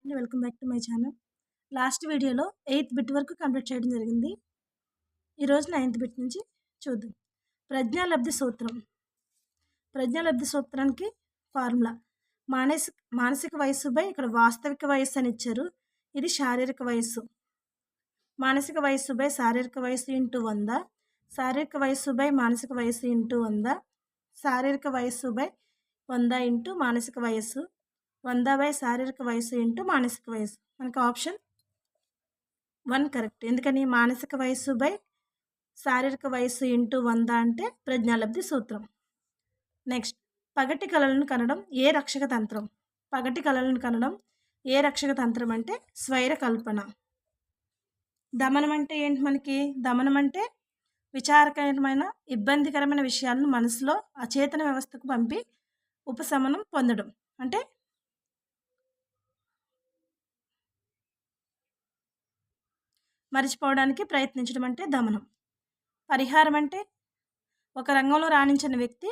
Welcome back to my channel. Last వీడియోలో 8th bit వరకు complete చేయడం జరిగింది. ఈరోజు 9th బిట్ నుంచి చూద్దాం. ప్రజ్ఞాలబ్ధి సూత్రం. ప్రజ్ఞాలబ్ధి సూత్రానికి ఫార్ములా మానసిక వయస్సు బై ఇక్కడ వాస్తవిక వయస్సు అని ఇచ్చారు. ఇది శారీరక వయస్సు. మానసిక వయస్సు బై శారీరక వయస్సు ఇంటూ 100, శారీరక వయస్సు బై మానసిక వయస్సు ఇంటూ 100, శారీరక వయస్సు బై 100 ఇంటూ మానసిక వయస్సు, 100 బై శారీరక వయస్సు ఇంటూ మానసిక వయస్సు. మనకు ఆప్షన్ 1 కరెక్ట్. ఎందుకని మానసిక వయస్సు బై శారీరక వయస్సు ఇంటూ 100 అంటే ప్రజ్ఞాలబ్ధి సూత్రం. నెక్స్ట్, పగటి కళలను కనడం ఏ రక్షక తంత్రం? పగటి కళలను కనడం ఏ రక్షక తంత్రం అంటే స్వైర కల్పన. దమనం అంటే ఏంటి? మనకి దమనం అంటే విచారకరమైన ఇబ్బందికరమైన విషయాలను మనసులో అచేతన వ్యవస్థకు పంపి ఉపశమనం పొందడం అంటే మరిచిపోవడానికి ప్రయత్నించడం అంటే దమనం. పరిహారం అంటే ఒక రంగంలో రాణించిన వ్యక్తి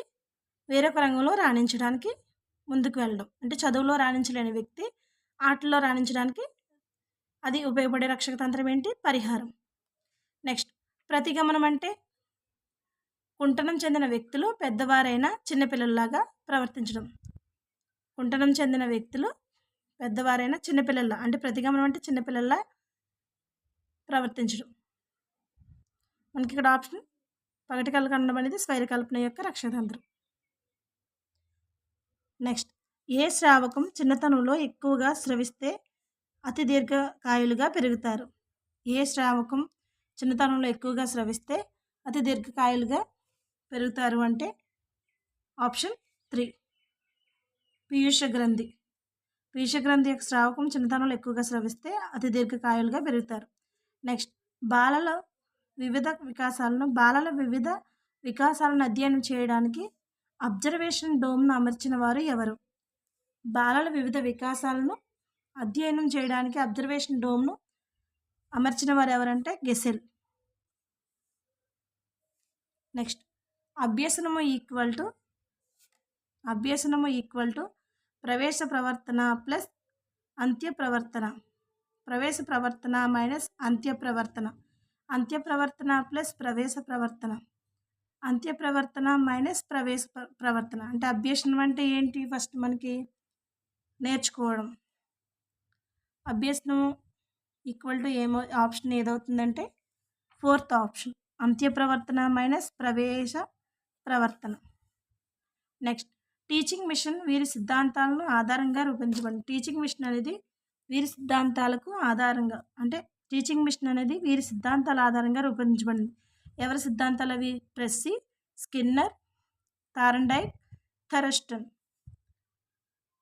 వేరొక రంగంలో రాణించడానికి ముందుకు వెళ్ళడం అంటే చదువులో రాణించలేని వ్యక్తి ఆటల్లో రాణించడానికి అది ఉపయోగపడే రక్షక తంత్రం ఏంటి? పరిహారం. నెక్స్ట్, ప్రతిగమనం అంటే కుంటనం చెందిన వ్యక్తులు పెద్దవారైన చిన్నపిల్లల్లాగా ప్రవర్తించడం. కుంటనం చెందిన వ్యక్తులు పెద్దవారైన చిన్నపిల్లల్లా అంటే ప్రతిగమనం అంటే చిన్నపిల్లల్లా ప్రవర్తించడం. మనకి ఇక్కడ ఆప్షన్ పగటి కళ కనడం అనేది స్వైరకల్పన యొక్క రక్షతంత్రం. నెక్స్ట్, ఏ శ్రావకం చిన్నతనంలో ఎక్కువగా స్రవిస్తే అతి దీర్ఘకాయులుగా పెరుగుతారు? ఏ శ్రావకం చిన్నతనంలో ఎక్కువగా స్రవిస్తే అతి దీర్ఘకాయులుగా పెరుగుతారు అంటే ఆప్షన్ 3 పీయూష గ్రంథి. పీయూష గ్రంథి యొక్క శ్రావకం చిన్నతనంలో ఎక్కువగా స్రవిస్తే అతి దీర్ఘకాయులుగా పెరుగుతారు. నెక్స్ట్, బాలల వివిధ వికాసాలను అధ్యయనం చేయడానికి అబ్జర్వేషన్ డోమ్ను అమర్చిన వారు ఎవరు? బాలల వివిధ వికాసాలను అధ్యయనం చేయడానికి అబ్జర్వేషన్ డోమ్ను అమర్చిన వారు ఎవరంటే గెసెల్. నెక్స్ట్, అభ్యసనము ఈక్వల్ టు ప్రవేశ ప్రవర్తన ప్లస్ అంత్య ప్రవర్తన. ప్రవేశ ప్రవర్తన మైనస్ అంత్య ప్రవర్తన. అంత్య ప్రవర్తన ప్లస్ ప్రవేశ ప్రవర్తన. అంత్య ప్రవర్తన మైనస్ ప్రవేశ ప్రవర్తన. అంటే అభ్యసనం అంటే ఏంటి? ఫస్ట్ మనకి నేర్చుకోవడం. అభ్యసనం ఈక్వల్ టు ఆప్షన్ ఏదవుతుందంటే 4th ఆప్షన్ అంత్య ప్రవర్తన మైనస్ ప్రవేశ ప్రవర్తన. నెక్స్ట్, టీచింగ్ మిషన్ వీరి సిద్ధాంతాలను ఆధారంగా రూపొందించబడింది. టీచింగ్ మిషన్ అనేది వీరి సిద్ధాంతాలకు ఆధారంగా అంటే టీచింగ్ మిషన్ అనేది వీరి సిద్ధాంతాల ఆధారంగా రూపొందించబడింది. ఎవరి సిద్ధాంతాలు అవి? ప్రెస్సీ, స్కిన్నర్, థార్న్డైక్, థరస్టన్.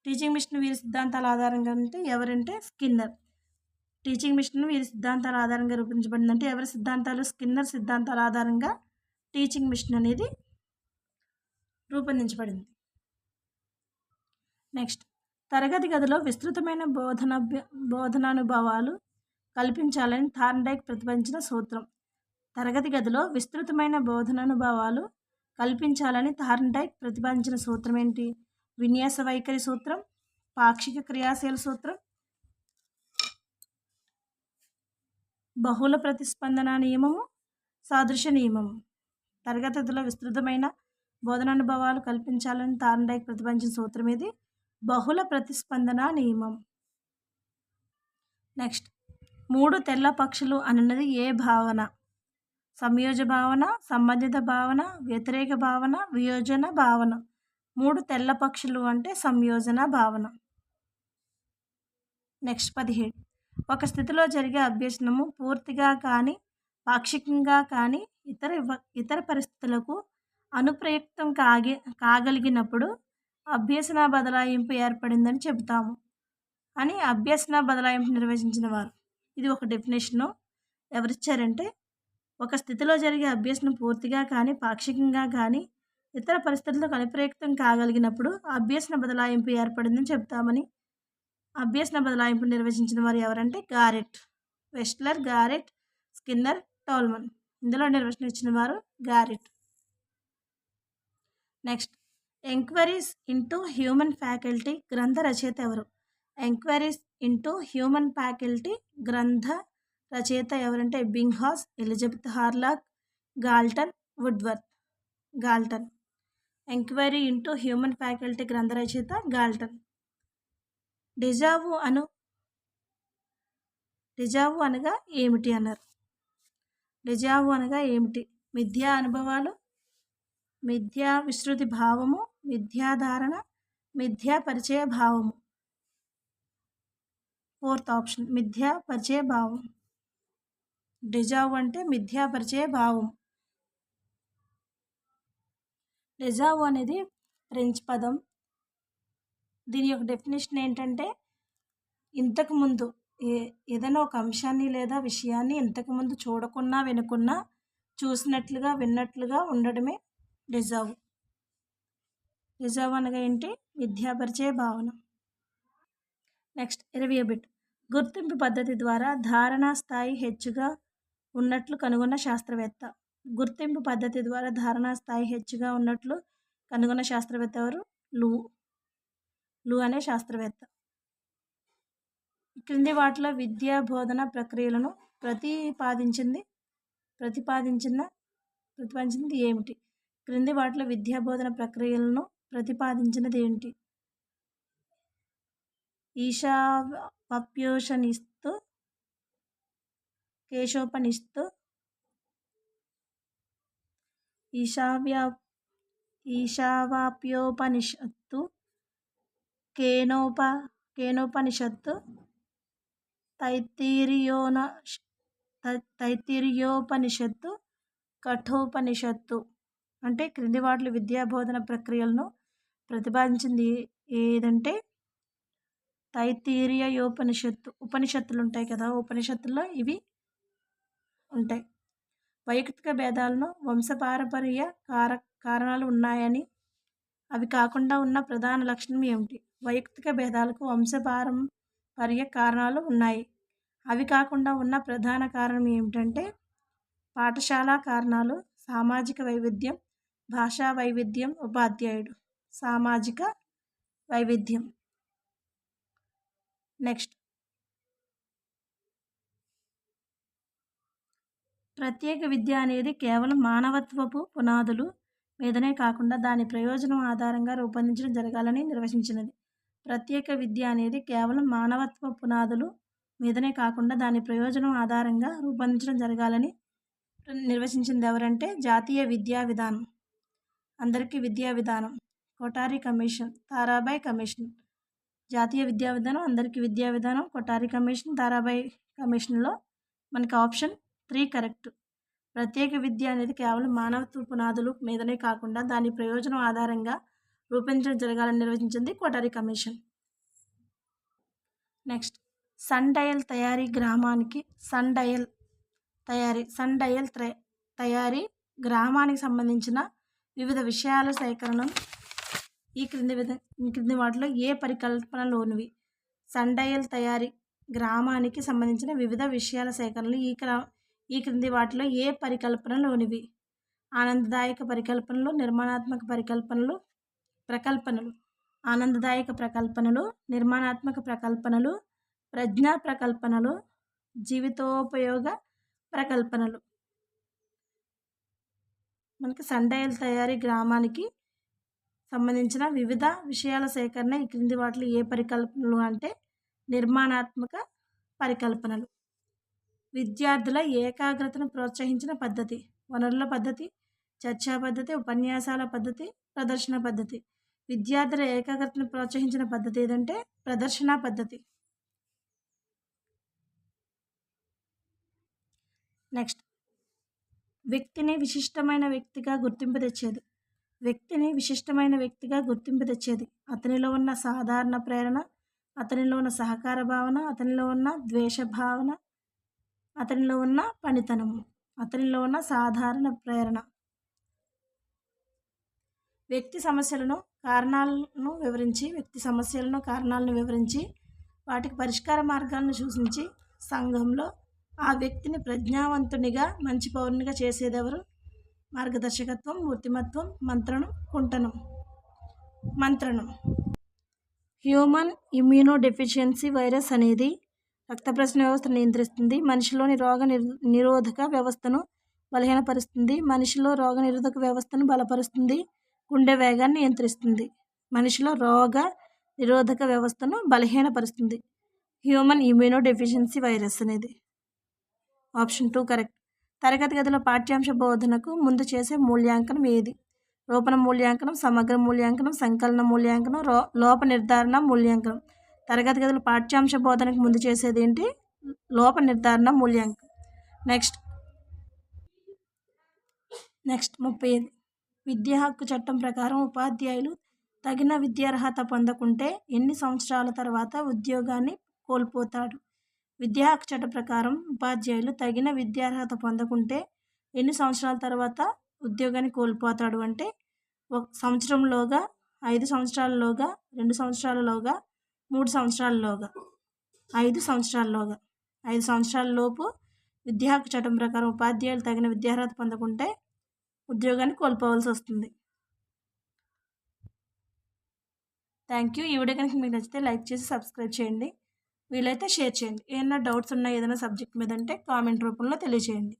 టీచింగ్ మిషన్ వీరి సిద్ధాంతాల ఆధారంగా అంటే ఎవరంటే స్కిన్నర్. టీచింగ్ మిషన్ వీరి సిద్ధాంతాల ఆధారంగా రూపొందించబడిందంటే ఎవరి సిద్ధాంతాలు? స్కిన్నర్ సిద్ధాంతాల ఆధారంగా టీచింగ్ మిషన్ అనేది రూపొందించబడింది. నెక్స్ట్, తరగతి గదిలో విస్తృతమైన బోధనానుభవాలు కల్పించాలని థార్న్డైక్ ప్రతిపాదించిన సూత్రం. తరగతి గదిలో విస్తృతమైన బోధనానుభవాలు కల్పించాలని థార్న్డైక్ ప్రతిపాదించిన సూత్రం ఏంటి? విన్యాస వైఖరి సూత్రం, పాక్షిక క్రియాశీల సూత్రం, బహుళ ప్రతిస్పందన నియమము, సాదృశ్య నియమము. తరగతి గదిలో విస్తృతమైన బోధనానుభవాలు కల్పించాలని థార్న్డైక్ ప్రతిపాదించిన సూత్రం ఇది బహుళ ప్రతిస్పందన నియమం. నెక్స్ట్, 3 తెల్ల పక్షులు అన్నది ఏ భావన? సంయోజ భావన, సంబంధిత భావన, వ్యతిరేక భావన, వియోజన భావన. 3 తెల్ల పక్షులు అంటే సంయోజన భావన. నెక్స్ట్, 17 ఒక స్థితిలో జరిగే అభ్యసనము పూర్తిగా కానీ పాక్షికంగా కానీ ఇతర పరిస్థితులకు అనుప్రయుక్తం కాగలిగినప్పుడు అభ్యసన బదలాయింపు ఏర్పడిందని చెబుతాము అని అభ్యసన బదలాయింపు నిర్వచించిన వారు. ఇది ఒక డెఫినేషను. ఎవరిచ్చారంటే ఒక స్థితిలో జరిగే అభ్యసనం పూర్తిగా కానీ పాక్షికంగా కానీ ఇతర పరిస్థితులకు అనుప్రయుక్తం కాగలిగినప్పుడు అభ్యసన బదలాయింపు ఏర్పడిందని చెప్తామని అభ్యసన బదలాయింపు నిర్వచించిన వారు ఎవరంటే Garrett. Westler, Garrett, Skinner, Tolman. ఇందులో నిర్వచనం ఇచ్చిన వారు Garrett. Next, enquiries into human faculty గ్రంథ రచయిత ఎవరు? ఎంక్వైరీస్ ఇంటూ హ్యూమన్ ఫ్యాకల్టీ గ్రంథ రచయిత ఎవరంటే Ebbinghaus, Elizabeth Hurlock, Galton, Woodworth. Galton. Enquiry into human faculty గ్రంథ రచయిత గాల్టన్. డిజావు అనగా ఏమిటి అన్నారు. డిజావు అనగా ఏమిటి? మిథ్యా అనుభవాలు, మిథ్యా విస్తృతి భావము, మిథ్యాధారణ, మిథ్యా పరిచయ భావము. ఫోర్త్ ఆప్షన్ మిథ్యా పరిచయ భావం. డిజావు అంటే మిథ్యా పరిచయ భావం. డిజావు అనేది ఫ్రెంచ్ పదం. దీని యొక్క డెఫినేషన్ ఏంటంటే ఇంతకుముందు ఏదైనా ఒక అంశాన్ని లేదా విషయాన్ని ఇంతకుముందు చూడకున్నా వినకున్నా చూసినట్లుగా విన్నట్లుగా ఉండడమే డిజావు. డిజావు అనగా ఏంటి? మిథ్యాపరిచయ భావన. నెక్స్ట్ 20వ బిట్. గుర్తింపు పద్ధతి ద్వారా ధారణా స్థాయి హెచ్చుగా ఉన్నట్లు కనుగొన్న శాస్త్రవేత్త. గుర్తింపు పద్ధతి ద్వారా ధారణా స్థాయి హెచ్చుగా ఉన్నట్లు కనుగొన్న శాస్త్రవేత్త ఎవరు? లూ అనే శాస్త్రవేత్త. క్రింది వాటిలో విద్యా బోధన ప్రక్రియలను ప్రతిపాదించింది ఏమిటి? క్రింది వాటిలో విద్యా బోధన ప్రక్రియలను ప్రతిపాదించినది ఏంటి? ఈశావాప్యోపనిషత్తు, కేశోపనిషత్తు, ఈశావాప్యోపనిషత్తు, కేనోపనిషత్తు, తైత్తిరీయోపనిషత్తు, కఠోపనిషత్తు. అంటే క్రింది వాటిలో విద్యా బోధన ప్రక్రియలను ప్రతిపాదించింది ఏదంటే తైత్తిరీయోపనిషత్తు. ఉపనిషత్తులు ఉంటాయి కదా, ఉపనిషత్తుల్లో ఇవి ఉంటాయి. వైయక్తిక భేదాలను వంశపారంపర్య కారణాలు ఉన్నాయని, అవి కాకుండా ఉన్న ప్రధాన లక్షణం ఏమిటి? వైయక్తిక భేదాలకు వంశపారంపర్య కారణాలు ఉన్నాయి. అవి కాకుండా ఉన్న ప్రధాన కారణం ఏమిటంటే పాఠశాల కారణాలు, సామాజిక వైవిధ్యం, భాషా వైవిధ్యం, ఉపాధ్యాయుడు. సామాజిక వైవిధ్యం. నెక్స్ట్ ప్రత్యేక విద్య అనేది కేవలం మానవత్వపు పునాదులు మీదనే కాకుండా దాని ప్రయోజనం ఆధారంగా రూపొందించడం జరగాలని నిర్వచించినది. ప్రత్యేక విద్య అనేది కేవలం మానవత్వ పునాదులు మీదనే కాకుండా దాని ప్రయోజనం ఆధారంగా రూపొందించడం జరగాలని నిర్వచించింది ఎవరంటే జాతీయ విద్యా విధానం. అందరికీ విద్యా విధానం. Kothari commission, Tarabai commission. జాతీయ విద్యా విధానం, అందరికీ విద్యా విధానం, కొఠారి కమిషన్, తారాబాయ్ కమిషన్లో మనకి ఆప్షన్ 3 కరెక్ట్. ప్రత్యేక విద్య అనేది కేవలం మానవత్వ పునాదులు మీదనే కాకుండా దాని ప్రయోజనం ఆధారంగా రూపొందించడం జరగాలని నిర్వచించింది Kothari commission. Next sundial తయారీ గ్రామానికి గ్రామానికి సంబంధించిన వివిధ విషయాల సేకరణను ఈ క్రింది వాటిలో ఏ పరికల్పనలోనివి? సన్ డయల్ తయారీ గ్రామానికి సంబంధించిన వివిధ విషయాల సేకరణలు ఈ క్రింది వాటిలో ఏ పరికల్పనలోనివి? ఆనందదాయక పరికల్పనలు, నిర్మాణాత్మక ప్రకల్పనలు. ఆనందదాయక ప్రకల్పనలు, నిర్మాణాత్మక ప్రకల్పనలు, ప్రజ్ఞా ప్రకల్పనలు, జీవితోపయోగ ప్రకల్పనలు. మనకి సన్ డయల్ తయారీ గ్రామానికి సంబంధించిన వివిధ విషయాల సేకరణ ఈ క్రింది వాటిలో ఏ పరికల్పనలు అంటే నిర్మాణాత్మక పరికల్పనలు. విద్యార్థుల ఏకాగ్రతను ప్రోత్సహించిన పద్ధతి. వనరుల పద్ధతి, చర్చా పద్ధతి, ఉపన్యాసాల పద్ధతి, ప్రదర్శన పద్ధతి. విద్యార్థుల ఏకాగ్రతను ప్రోత్సహించిన పద్ధతి ఏదంటే ప్రదర్శన పద్ధతి. నెక్స్ట్ వ్యక్తిని విశిష్టమైన వ్యక్తిగా గుర్తింపు తెచ్చేది అతనిలో ఉన్న సాధారణ ప్రేరణ, అతనిలో ఉన్న సహకార భావన, అతనిలో ఉన్న ద్వేష భావన, అతనిలో ఉన్న పనితనము, అతనిలో ఉన్న సాధారణ ప్రేరణ. వ్యక్తి సమస్యలను కారణాలను వివరించి వాటికి పరిష్కార మార్గాలను సూచించి సంఘంలో ఆ వ్యక్తిని ప్రజ్ఞావంతునిగా, మంచి పౌరునిగా చేసేదెవరు? మార్గదర్శకత్వం, మూర్తిమత్వం, మంత్రణం. హ్యూమన్ ఇమ్యూనోడెఫిషియన్సీ వైరస్ అనేది రక్త ప్రసరణ వ్యవస్థను నియంత్రిస్తుంది. మనిషిలోని రోగ నిరోధక వ్యవస్థను బలహీనపరుస్తుంది. మనిషిలో రోగ నిరోధక వ్యవస్థను బలపరుస్తుంది. గుండె వేగాన్ని నియంత్రిస్తుంది. మనిషిలో రోగ నిరోధక వ్యవస్థను బలహీనపరుస్తుంది. హ్యూమన్ ఇమ్యూనోడెఫిషియన్సీ వైరస్ అనేది. Option 2 correct. తరగతి గదిలో పాఠ్యాంశ బోధనకు ముందు చేసే మూల్యాంకనం ఏది? రూపణ మూల్యాంకనం, సమగ్ర మూల్యాంకనం, సంకలన మూల్యాంకనం, లోప నిర్ధారణ మూల్యాంకనం. తరగతి గదిలో పాఠ్యాంశ బోధనకు ముందు చేసేది ఏంటి? లోప నిర్ధారణ మూల్యాంకనం. నెక్స్ట్ 35. విద్యా హక్కు చట్టం ప్రకారం ఉపాధ్యాయులు తగిన విద్యార్హత పొందకుంటే ఎన్ని సంవత్సరాల తర్వాత ఉద్యోగాన్ని కోల్పోతాడు? విద్యా హక్కు చట్టం ప్రకారం ఉపాధ్యాయులు తగిన విద్యార్హత పొందకుంటే ఎన్ని సంవత్సరాల తర్వాత ఉద్యోగాన్ని కోల్పోతాడు అంటే 1 సంవత్సరంలోగా, 5 సంవత్సరాలలోగా, 2 సంవత్సరాలలోగా, 3 సంవత్సరాలలోగా. 5 సంవత్సరాలలోగా. 5 సంవత్సరాల లోపు విద్యా హక్కు చట్టం ప్రకారం ఉపాధ్యాయులు తగిన విద్యార్హత పొందకుంటే ఉద్యోగాన్ని కోల్పోవాల్సి వస్తుంది. Thank you. ఈ వీడియో కనుక మీకు నచ్చితే లైక్ చేసి సబ్స్క్రైబ్ చేయండి. వీలైతే షేర్ చేయండి. ఏమైనా డౌట్స్ ఉన్నా ఏదైనా సబ్జెక్ట్ మీద అంటే కామెంట్ రూపంలో తెలియజేయండి.